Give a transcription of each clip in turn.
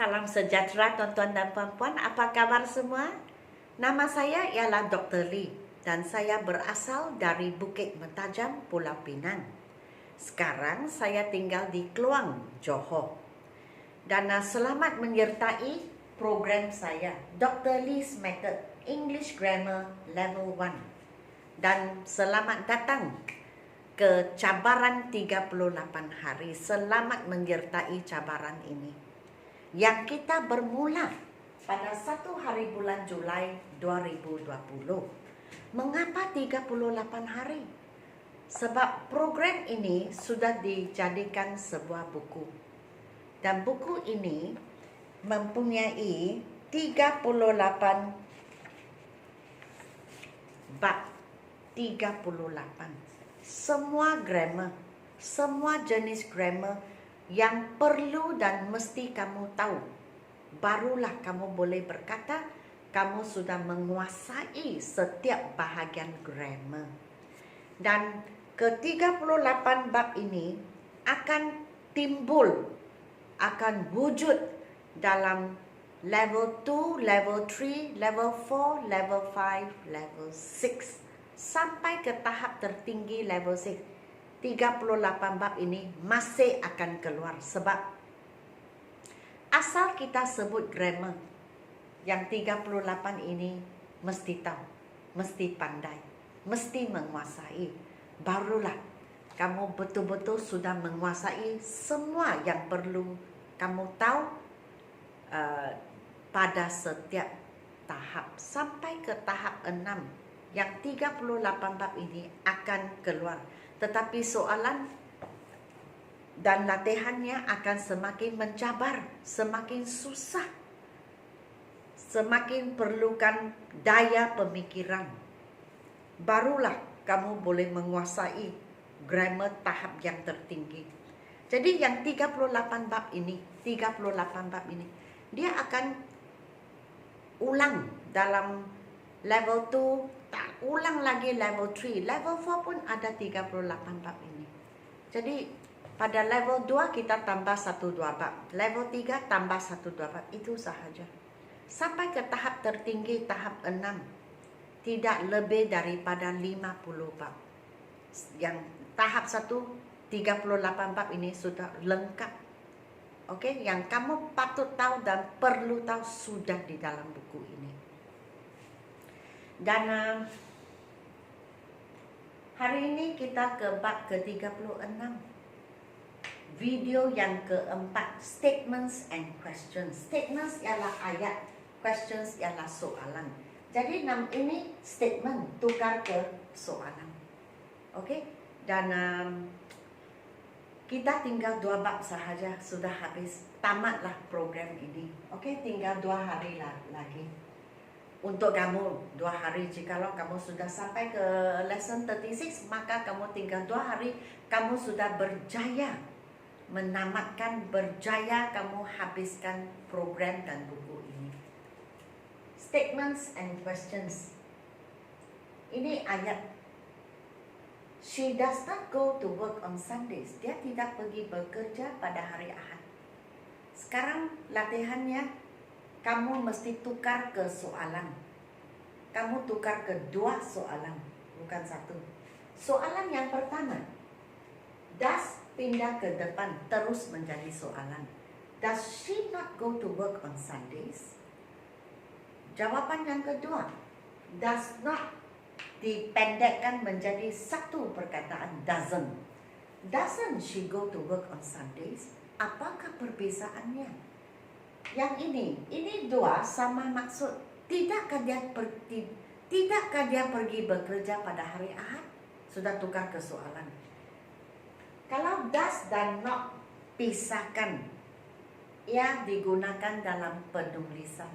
Salam sejahtera tuan-tuan dan puan-puan, apa kabar semua? Nama saya ialah Dr. Lee dan saya berasal dari Bukit Mentajam, Pulau Pinang. Sekarang saya tinggal di Kluang, Johor. Dan selamat menyertai program saya, Dr. Lee's Method English Grammar Level 1. Dan selamat datang ke cabaran 38 hari. Selamat menyertai cabaran ini yang kita bermula pada 1 hari bulan Julai 2020. Mengapa 38 hari? Sebab program ini sudah dijadikan sebuah buku. Dan buku ini mempunyai 38 bab. 38. Semua grammar, semua jenis grammar yang perlu dan mesti kamu tahu. Barulah kamu boleh berkata kamu sudah menguasai setiap bahagian grammar. Dan ke-38 bab ini akan timbul, akan wujud dalam level 2, level 3, level 4, level 5, level 6 sampai ke tahap tertinggi level 6. 38 bab ini masih akan keluar sebab asal kita sebut grammar yang 38 ini mesti tahu, mesti pandai, mesti menguasai. Barulah kamu betul-betul sudah menguasai semua yang perlu kamu tahu pada setiap tahap sampai ke tahap 6 yang 38 bab ini akan keluar. Tetapi soalan dan latihannya akan semakin mencabar, semakin susah, semakin perlukan daya pemikiran. Barulah kamu boleh menguasai grammar tahap yang tertinggi. Jadi yang 38 bab ini, dia akan ulang dalam level 2, tak ulang lagi level 3, level 4 pun ada 38 bab ini. Jadi pada level 2 kita tambah 1-2 bab, level 3 tambah 1-2 bab, itu sahaja. Sampai ke tahap tertinggi, tahap 6, tidak lebih daripada 50 bab. Yang tahap 1, 38 bab ini sudah lengkap. Okey, yang kamu patut tahu dan perlu tahu sudah di dalam buku ini. Dan hari ini kita ke bab ke-36. Video yang keempat, statements and questions. Statements ialah ayat, questions ialah soalan. Jadi ini statement tukar ke soalan. Okey? Dan kita tinggal 2 bab sahaja, sudah habis. Tamatlah program ini. Okey, tinggal 2 hari lagi. Untuk kamu 2 hari, jikalau kamu sudah sampai ke lesson 36, maka kamu tinggal 2 hari, kamu sudah berjaya menamatkan, berjaya kamu habiskan program dan buku ini. Statements and questions. Ini ayat. She does not go to work on Sundays. Dia tidak pergi bekerja pada hari Ahad. Sekarang latihannya, kamu mesti tukar ke soalan. Kamu tukar ke 2 soalan, bukan 1. Soalan yang pertama, does pindah ke depan terus menjadi soalan. Does she not go to work on Sundays? Jawapan yang kedua, does not dipendekkan menjadi 1 perkataan, doesn't. Doesn't she go to work on Sundays? Apakah perbezaannya? Yang ini 2 sama maksud. Tidakkah dia pergi bekerja pada hari Ahad? Sudah tukar ke soalan. Kalau does dan not pisahkan, ia digunakan dalam penulisan.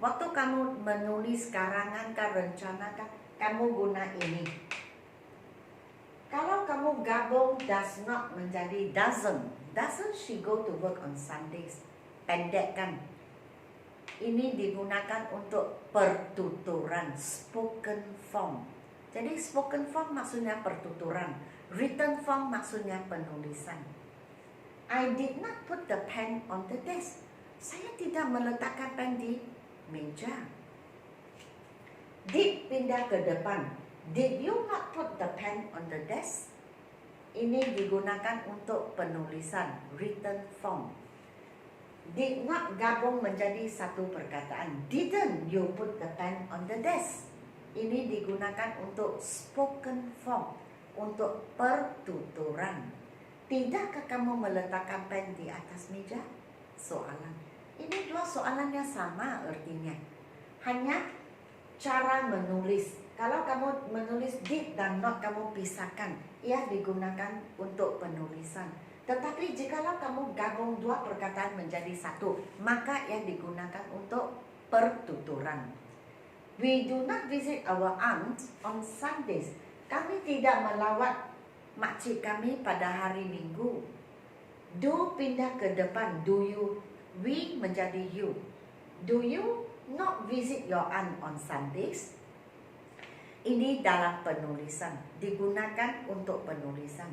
Waktu kamu menulis karangan, rencanakan, kamu guna ini. Kalau kamu gabung does not menjadi doesn't. Doesn't she go to work on Sundays? Pendekkan. Ini digunakan untuk pertuturan, spoken form. Jadi spoken form maksudnya pertuturan, written form maksudnya penulisan. I did not put the pen on the desk. Saya tidak meletakkan pen di meja. Did pindah ke depan. Did you not put the pen on the desk? Ini digunakan untuk penulisan, written form. Did not gabung menjadi satu perkataan. Didn't you put the pen on the desk? Ini digunakan untuk spoken form, untuk pertuturan. Tidakkah kamu meletakkan pen di atas meja? Soalan. Ini dua soalan yang sama artinya. Hanya cara menulis. Kalau kamu menulis did dan not, kamu pisahkan. Ia digunakan untuk penulisan. Tetapi jikalau kamu gabung dua perkataan menjadi satu, maka ia digunakan untuk pertuturan. We do not visit our aunt on Sundays. Kami tidak melawat makcik kami pada hari Minggu. Do pindah ke depan. Do you? We menjadi you. Do you not visit your aunt on Sundays? Ini dalam penulisan, digunakan untuk penulisan.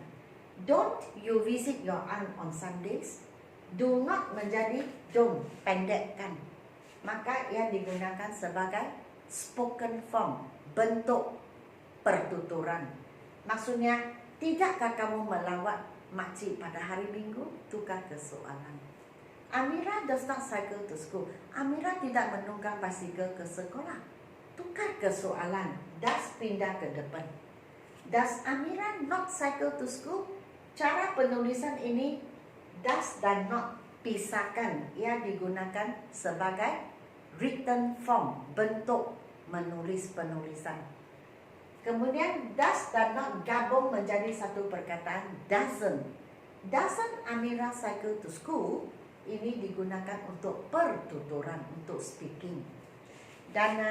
Don't you visit your aunt on Sundays? Do not menjadi don't, pendekkan. Maka ia digunakan sebagai spoken form, bentuk pertuturan. Maksudnya, tidakkah kamu melawat makcik pada hari Minggu? Tukar ke soalan. Amira does not cycle to school. Amira tidak menunggang basikal ke sekolah. Tukar ke soalan. Does pindah ke depan. Does Amira not cycle to school? Cara penulisan ini does dan not pisahkan. Ia digunakan sebagai written form, bentuk menulis penulisan. Kemudian does dan not gabung menjadi satu perkataan. Doesn't. Doesn't Amira cycle to school? Ini digunakan untuk pertuturan, untuk speaking. Dan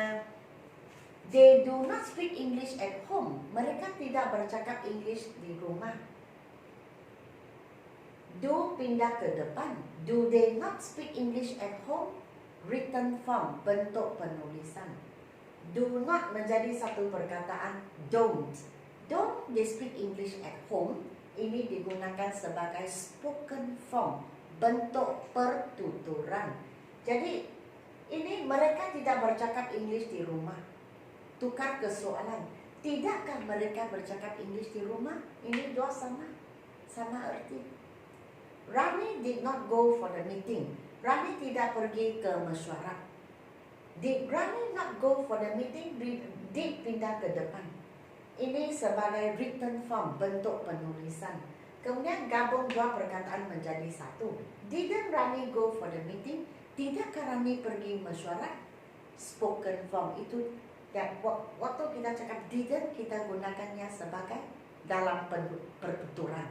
they do not speak English at home. Mereka tidak bercakap English di rumah. Do pindah ke depan. Do they not speak English at home? Written form, bentuk penulisan. Do not menjadi satu perkataan. Don't. Don't they speak English at home? Ini digunakan sebagai spoken form, bentuk pertuturan. Jadi ini mereka tidak bercakap English di rumah. Tukar ke soalan. Tidakkah mereka bercakap English di rumah? Ini dua sama arti. Rani did not go for the meeting. Rani tidak pergi ke mesyuarat. Did Rani not go for the meeting? Did pindah ke depan. Ini sebagai written form, bentuk penulisan. Kemudian gabung dua perkataan menjadi satu. Didn't Rani go for the meeting? Tidakkah Rani pergi mesyuarat? Spoken form itu. Dan waktu kita cakap didn't, kita gunakannya sebagai dalam pertuturan.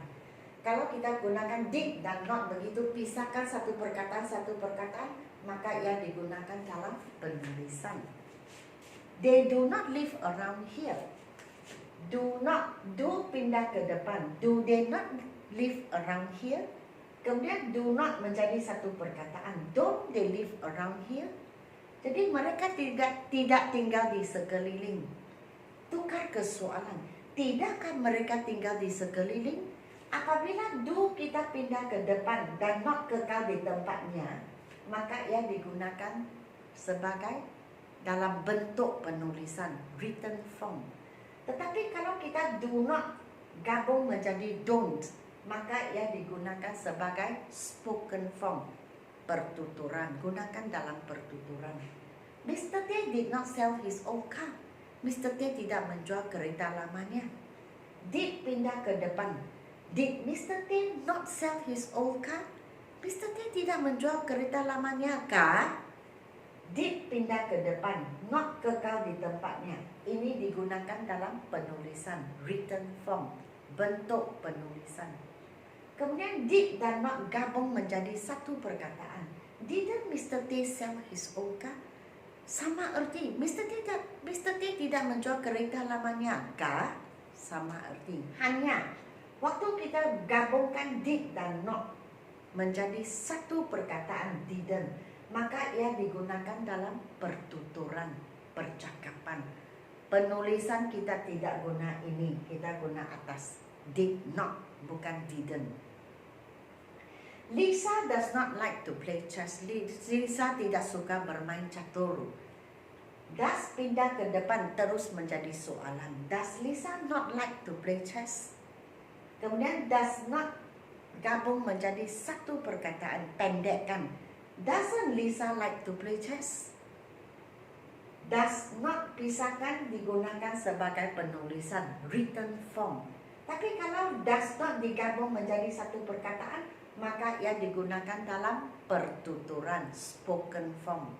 Kalau kita gunakan did dan not begitu, pisahkan satu perkataan, maka ia digunakan dalam penulisan. They do not live around here. Do not, do pindah ke depan. Do they not live around here? Kemudian do not menjadi satu perkataan. Don't they live around here? Jadi mereka tidak tinggal di sekeliling. Tukar ke soalan. Tidakkah mereka tinggal di sekeliling? Apabila do kita pindah ke depan dan not kekal di tempatnya, maka ia digunakan sebagai dalam bentuk penulisan, written form. Tetapi kalau kita do not gabung menjadi don't, maka ia digunakan sebagai spoken form, pertuturan. Gunakan dalam pertuturan. Mr. T did not sell his old car. Mr. T tidak menjual kereta lamanya. Did pindah ke depan. Did Mr. T not sell his old car? Mr. T tidak menjual kereta lamanya kah? Did pindah ke depan, not kekal di tempatnya. Ini digunakan dalam penulisan, written form, bentuk penulisan. Kemudian did dan not gabung menjadi satu perkataan. Didn't Mr. T sell his old car? Sama arti. Mr. T tidak menjual kereta lamanya kah? Sama arti. Hanya waktu kita gabungkan did dan not menjadi satu perkataan didn't, maka ia digunakan dalam pertuturan, percakapan. Penulisan kita tidak guna ini, kita guna atas. Did not, bukan didn't. Lisa does not like to play chess. Lisa tidak suka bermain catur. Does pindah ke depan terus menjadi soalan. Does Lisa not like to play chess? Kemudian does not gabung menjadi satu perkataan, pendekkan. Doesn't Lisa like to play chess? Does not pisahkan digunakan sebagai penulisan, written form. Tapi kalau does not digabung menjadi satu perkataan, maka ia digunakan dalam pertuturan, spoken form.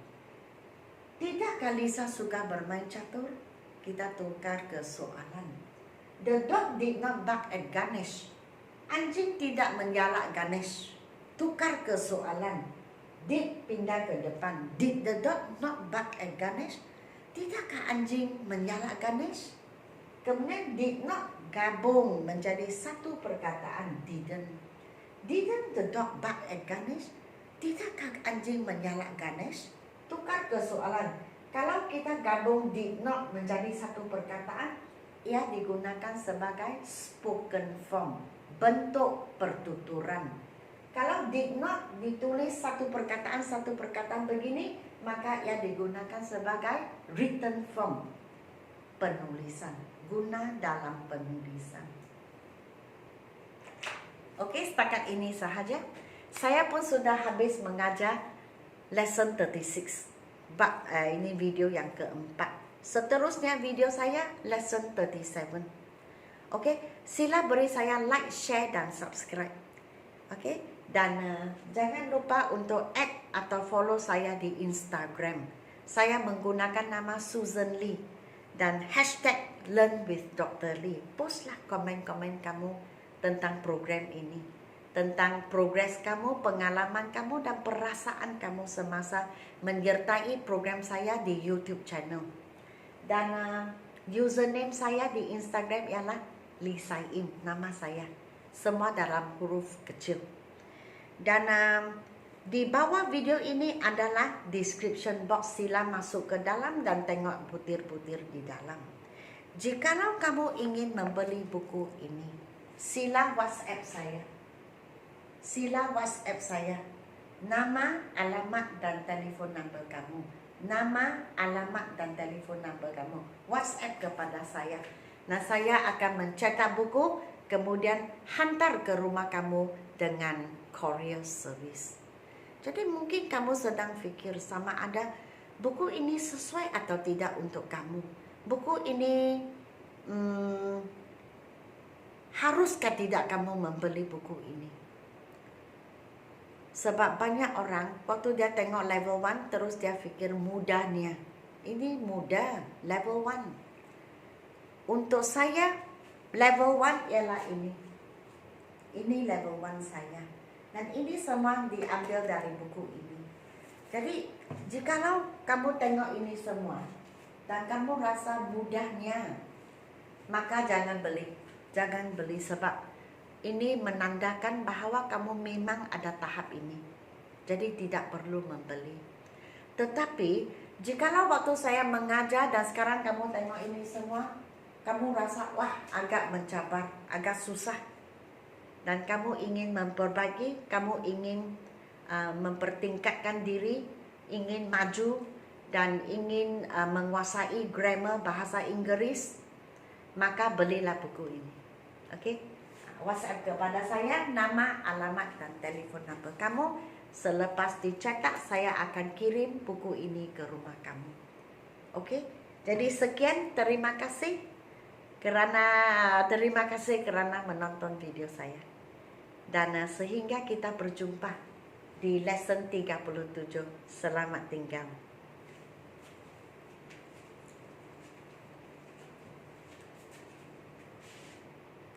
Tidakkah Lisa suka bermain catur? Kita tukar ke soalan. The dog did not bark at Ganesh. Anjing tidak menyalak Ganesh. Tukar ke soalan. Did pindah ke depan. Did the dog not bark at Ganesh? Tidakkah anjing menyalak Ganesh? Kemudian did not gabung menjadi satu perkataan, didn't. Didn't the dog bark at Ganesh? Tidakkah anjing menyalak Ganesh? Tukar ke soalan. Kalau kita gabung did not menjadi satu perkataan, ia digunakan sebagai spoken form, bentuk pertuturan. Kalau did not ditulis satu perkataan begini, maka ia digunakan sebagai written form, penulisan, guna dalam penulisan. Oke, setakat ini sahaja. Saya pun sudah habis mengajar lesson 36. Ini video yang keempat. Seterusnya video saya lesson 37. Oke, sila beri saya like, share dan subscribe. Oke, dan jangan lupa untuk add atau follow saya di Instagram. Saya menggunakan nama Susan Lee dan hashtag Learn with Dr. Lee. Postlah komen-komen kamu tentang program ini, tentang progres kamu, pengalaman kamu dan perasaan kamu semasa menyertai program saya di YouTube channel. Dan username saya di Instagram ialah Lisa Im, nama saya. Semua dalam huruf kecil. Dan di bawah video ini adalah description box. Sila masuk ke dalam dan tengok butir-butir di dalam. Jikalau kamu ingin membeli buku ini, sila WhatsApp saya. Sila WhatsApp saya. Nama, alamat dan telefon nombor kamu. Nama, alamat dan telefon nombor kamu. WhatsApp kepada saya. Nah, saya akan mencetak buku, kemudian hantar ke rumah kamu dengan courier service. Jadi mungkin kamu sedang fikir sama ada buku ini sesuai atau tidak untuk kamu. Buku ini haruskah tidak kamu membeli buku ini? Sebab banyak orang waktu dia tengok level 1 terus dia fikir mudahnya. Ini mudah, level 1. Untuk saya level 1 ialah ini. Ini level 1 saya. Dan ini semua diambil dari buku ini. Jadi jikalau kamu tengok ini semua dan kamu rasa mudahnya, maka jangan beli. Jangan beli sebab ini menandakan bahawa kamu memang ada tahap ini. Jadi tidak perlu membeli. Tetapi jikalau waktu saya mengajar dan sekarang kamu tengok ini semua, kamu rasa wah agak mencabar, agak susah. Dan kamu ingin memperbaiki, kamu ingin mempertingkatkan diri, ingin maju dan ingin menguasai grammar bahasa Inggris, maka belilah buku ini. Okey? WhatsApp kepada saya, nama, alamat dan telefon nombor kamu. Selepas dicetak, saya akan kirim buku ini ke rumah kamu. Okey? Jadi sekian, terima kasih kerana menonton video saya. Dan sehingga kita berjumpa di lesson 37. Selamat tinggal.